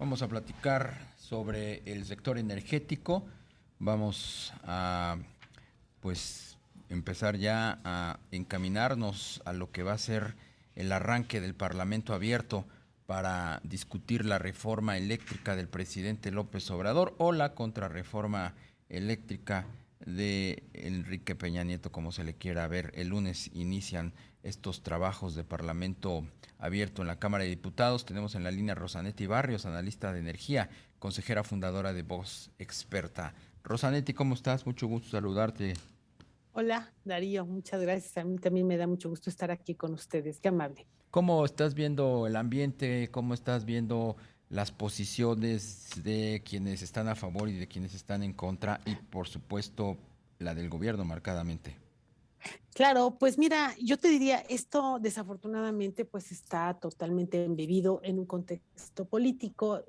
Vamos a platicar sobre el sector energético. Vamos a, pues, empezar ya a encaminarnos a lo que va a ser el arranque del Parlamento abierto para discutir la reforma eléctrica del presidente López Obrador o la contrarreforma eléctrica de Enrique Peña Nieto, como se le quiera ver. El lunes inician estos trabajos de Parlamento abierto en la Cámara de Diputados. Tenemos en la línea Rosanetti Barrios, analista de energía, consejera fundadora de Voz Experta. Rosanetti, ¿cómo estás? Mucho gusto saludarte. Hola, Darío, muchas gracias. A mí también me da mucho gusto estar aquí con ustedes. Qué amable. ¿Cómo estás viendo el ambiente? ¿Cómo estás viendo las posiciones de quienes están a favor y de quienes están en contra? Y por supuesto, la del gobierno marcadamente. Claro, pues mira, yo te diría, esto desafortunadamente pues está totalmente embebido en un contexto político.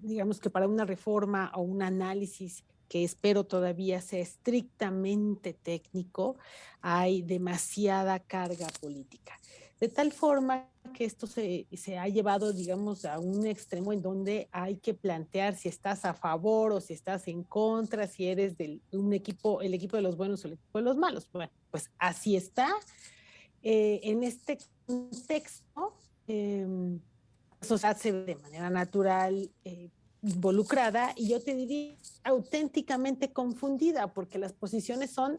Digamos que para una reforma o un análisis que espero todavía sea estrictamente técnico, hay demasiada carga política. De tal forma que esto se ha llevado, digamos, a un extremo en donde hay que plantear si estás a favor o si estás en contra, si eres de un equipo, el equipo de los buenos o el equipo de los malos. Bueno, pues así está. En este contexto, la sociedad se ve de manera natural involucrada y yo te diría auténticamente confundida porque las posiciones son,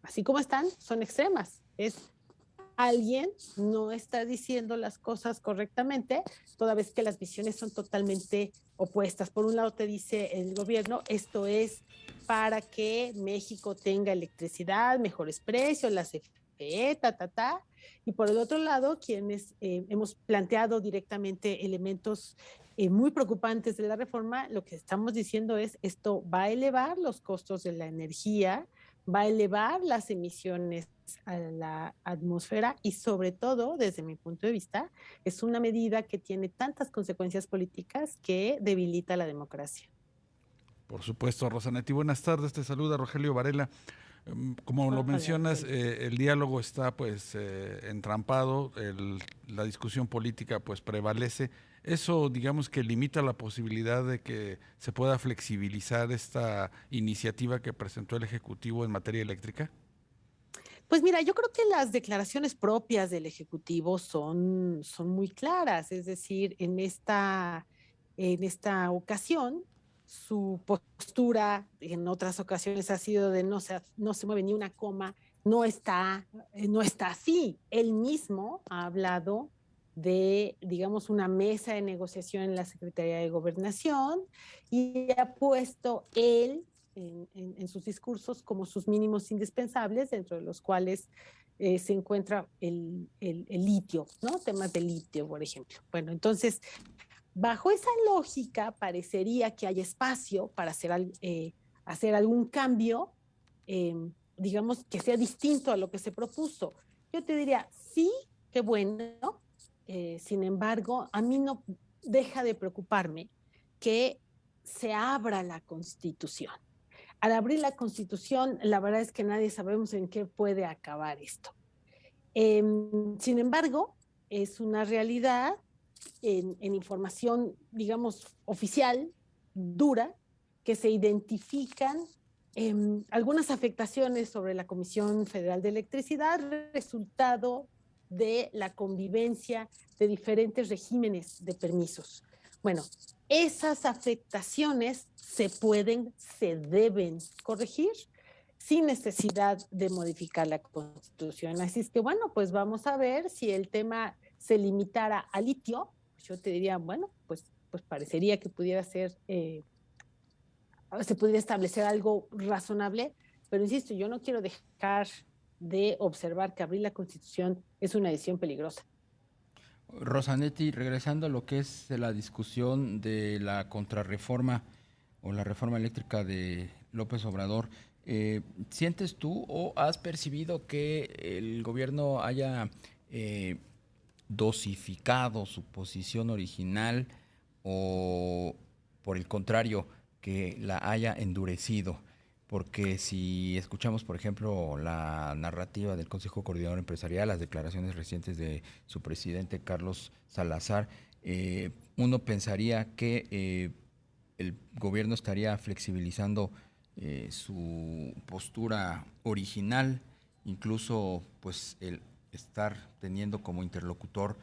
así como están, son extremas. Es alguien no está diciendo las cosas correctamente, toda vez que las visiones son totalmente opuestas. Por un lado te dice el gobierno, esto es para que México tenga electricidad, mejores precios, la CFE, ta. Y por el otro lado, quienes hemos planteado directamente elementos muy preocupantes de la reforma, lo que estamos diciendo es esto va a elevar los costos de la energía, va a elevar las emisiones a la atmósfera y sobre todo, desde mi punto de vista, es una medida que tiene tantas consecuencias políticas que debilita la democracia. Por supuesto, Rosanetti. Buenas tardes, te saluda Rogelio Varela. Como lo Hola, mencionas, Rogelio. el diálogo está pues entrampado, la discusión política pues prevalece. Eso digamos que limita la posibilidad de que se pueda flexibilizar esta iniciativa que presentó el Ejecutivo en materia eléctrica. Pues mira, yo creo que las declaraciones propias del Ejecutivo son muy claras, es decir, en esta ocasión, su postura en otras ocasiones ha sido de no se mueve ni una coma, no está así. Él mismo ha hablado de, digamos, una mesa de negociación en la Secretaría de Gobernación y ha puesto él en sus discursos como sus mínimos indispensables, dentro de los cuales se encuentra el litio, ¿no? Temas de litio, por ejemplo. Bueno, entonces, bajo esa lógica, parecería que hay espacio para hacer algún cambio, eh, digamos, que sea distinto a lo que se propuso. Yo te diría, sí, qué bueno. Sin embargo, a mí no deja de preocuparme que se abra la Constitución. Al abrir la Constitución, la verdad es que nadie sabemos en qué puede acabar esto. Eh, Sin embargo, es una realidad en información, digamos, oficial, dura, que se identifican algunas afectaciones sobre la Comisión Federal de Electricidad, resultado de la convivencia de diferentes regímenes de permisos. Bueno, esas afectaciones se deben corregir sin necesidad de modificar la Constitución. Así es que, bueno, pues vamos a ver si el tema se limitara a litio. Yo te diría, bueno, pues parecería que pudiera ser, se pudiera establecer algo razonable, pero insisto, yo no quiero dejar de observar que abrir la Constitución es una decisión peligrosa. Rosanetti, regresando a lo que es la discusión de la contrarreforma o la reforma eléctrica de López Obrador, ¿sientes tú o has percibido que el gobierno haya eh, dosificado su posición original o por el contrario, que la haya endurecido? Porque si escuchamos, por ejemplo, la narrativa del Consejo Coordinador Empresarial, las declaraciones recientes de su presidente Carlos Salazar, Uno pensaría que el gobierno estaría flexibilizando su postura original, incluso pues el estar teniendo como interlocutor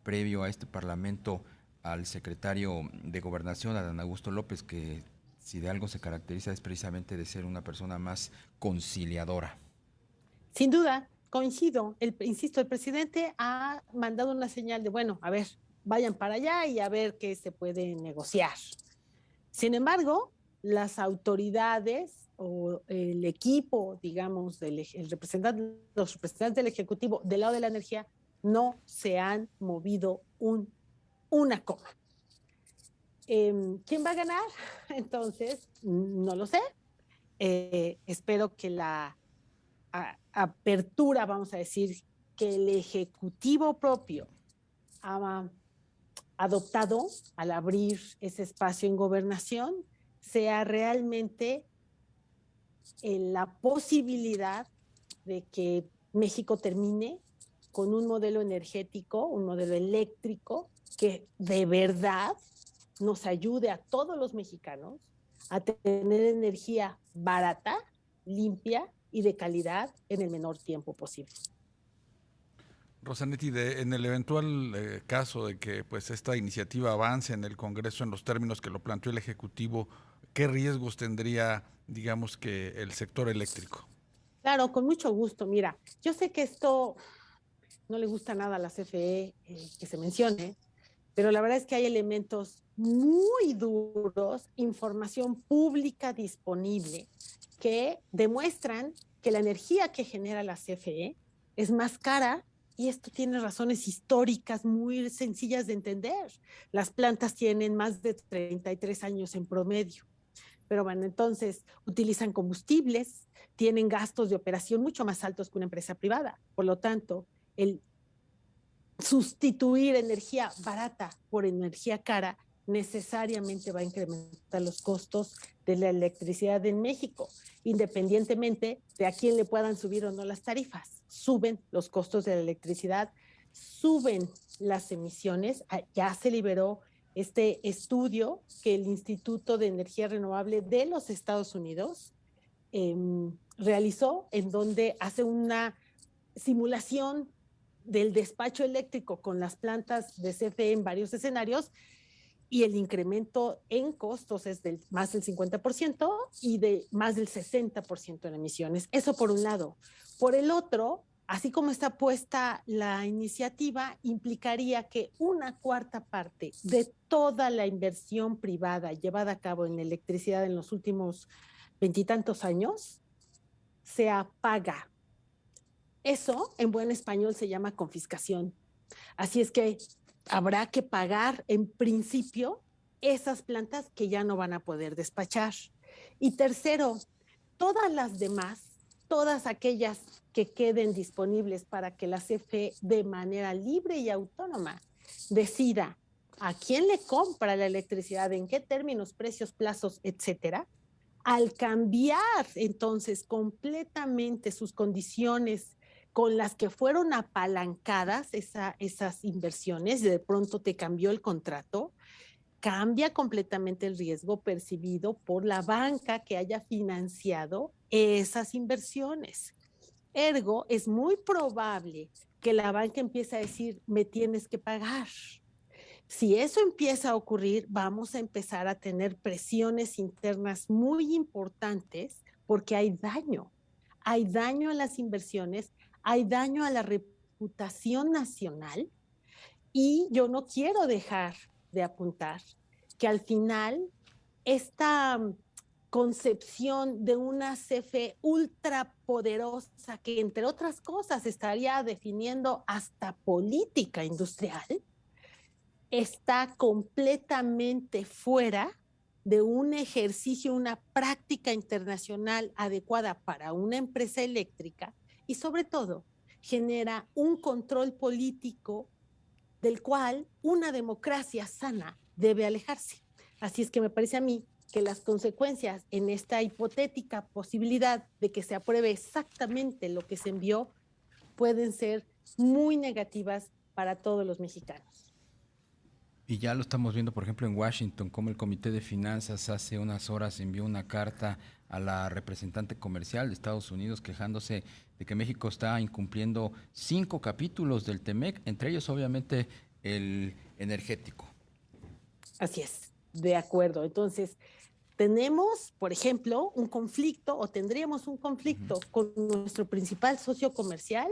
previo a este Parlamento al secretario de Gobernación, Adán Augusto López, que si de algo se caracteriza es precisamente de ser una persona más conciliadora. Sin duda, coincido. Insisto, el presidente ha mandado una señal de, bueno, a ver, vayan para allá y a ver qué se puede negociar. Sin embargo, las autoridades o el equipo, digamos, los representantes del Ejecutivo del lado de la energía no se han movido una coma. ¿Quién va a ganar? Entonces, no lo sé. Espero que la apertura, vamos a decir, que el Ejecutivo propio ha adoptado al abrir ese espacio en gobernación sea realmente la posibilidad de que México termine con un modelo energético, un modelo eléctrico que de verdad nos ayude a todos los mexicanos a tener energía barata, limpia y de calidad en el menor tiempo posible. Rosanetti, en el eventual caso de que pues esta iniciativa avance en el Congreso en los términos que lo planteó el Ejecutivo, ¿qué riesgos tendría, digamos, que el sector eléctrico? Claro, con mucho gusto. Mira, yo sé que esto no le gusta nada a la CFE que se mencione, pero la verdad es que hay elementos muy duros, información pública disponible, que demuestran que la energía que genera la CFE es más cara y esto tiene razones históricas muy sencillas de entender. Las plantas tienen más de 33 años en promedio. Pero bueno, entonces utilizan combustibles, tienen gastos de operación mucho más altos que una empresa privada. Por lo tanto, el sustituir energía barata por energía cara necesariamente va a incrementar los costos de la electricidad en México, independientemente de a quién le puedan subir o no las tarifas. Suben los costos de la electricidad, suben las emisiones. Ya se liberó este estudio que el Instituto de Energía Renovable de los Estados Unidos realizó, en donde hace una simulación del despacho eléctrico con las plantas de CFE en varios escenarios y el incremento en costos es de más del 50% y de más del 60% en emisiones. Eso por un lado. Por el otro, así como está puesta la iniciativa, implicaría que una cuarta parte de toda la inversión privada llevada a cabo en electricidad en los últimos veintitantos años sea paga. Eso en buen español se llama confiscación. Así es que habrá que pagar en principio esas plantas que ya no van a poder despachar. Y tercero, todas las demás, todas aquellas que queden disponibles para que la CFE de manera libre y autónoma decida a quién le compra la electricidad, en qué términos, precios, plazos, etcétera, al cambiar entonces completamente sus condiciones con las que fueron apalancadas esas inversiones, de pronto te cambió el contrato, cambia completamente el riesgo percibido por la banca que haya financiado esas inversiones. Ergo, es muy probable que la banca empiece a decir, me tienes que pagar. Si eso empieza a ocurrir, vamos a empezar a tener presiones internas muy importantes porque hay daño a las inversiones, hay daño a la reputación nacional y yo no quiero dejar de apuntar que al final esta concepción de una CFE ultrapoderosa que entre otras cosas estaría definiendo hasta política industrial, está completamente fuera de un ejercicio, una práctica internacional adecuada para una empresa eléctrica y sobre todo genera un control político del cual una democracia sana debe alejarse. Así es que me parece a mí que las consecuencias en esta hipotética posibilidad de que se apruebe exactamente lo que se envió pueden ser muy negativas para todos los mexicanos. Y ya lo estamos viendo, por ejemplo, en Washington, como el Comité de Finanzas hace unas horas envió una carta a la representante comercial de Estados Unidos quejándose de que México está incumpliendo 5 capítulos del TEMEC, entre ellos obviamente el energético. Así es, de acuerdo. Entonces, tenemos, por ejemplo, un conflicto o tendríamos un conflicto con nuestro principal socio comercial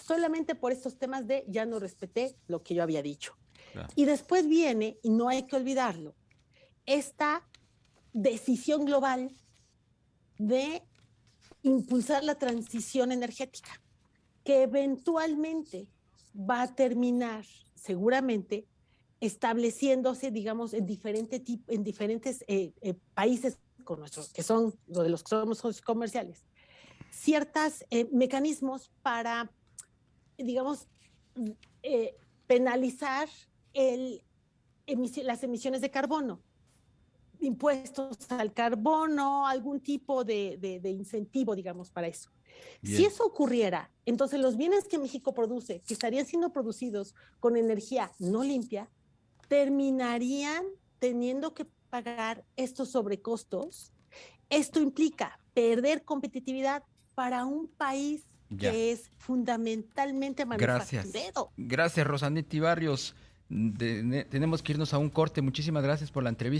solamente por estos temas de ya no respeté lo que yo había dicho. Claro. Y después viene, y no hay que olvidarlo, esta decisión global de impulsar la transición energética, que eventualmente va a terminar seguramente estableciéndose, digamos, en diferentes países con nuestros, que son lo de los que somos socios comerciales, ciertos mecanismos para, digamos, penalizar las emisiones de carbono, impuestos al carbono, algún tipo de incentivo, digamos, para eso. Bien. Si eso ocurriera, entonces los bienes que México produce, que estarían siendo producidos con energía no limpia, terminarían teniendo que pagar estos sobrecostos. Esto implica perder competitividad para un país que es fundamentalmente manufacturero. Gracias, Rosanetti Barrios. Tenemos que irnos a un corte. Muchísimas gracias por la entrevista.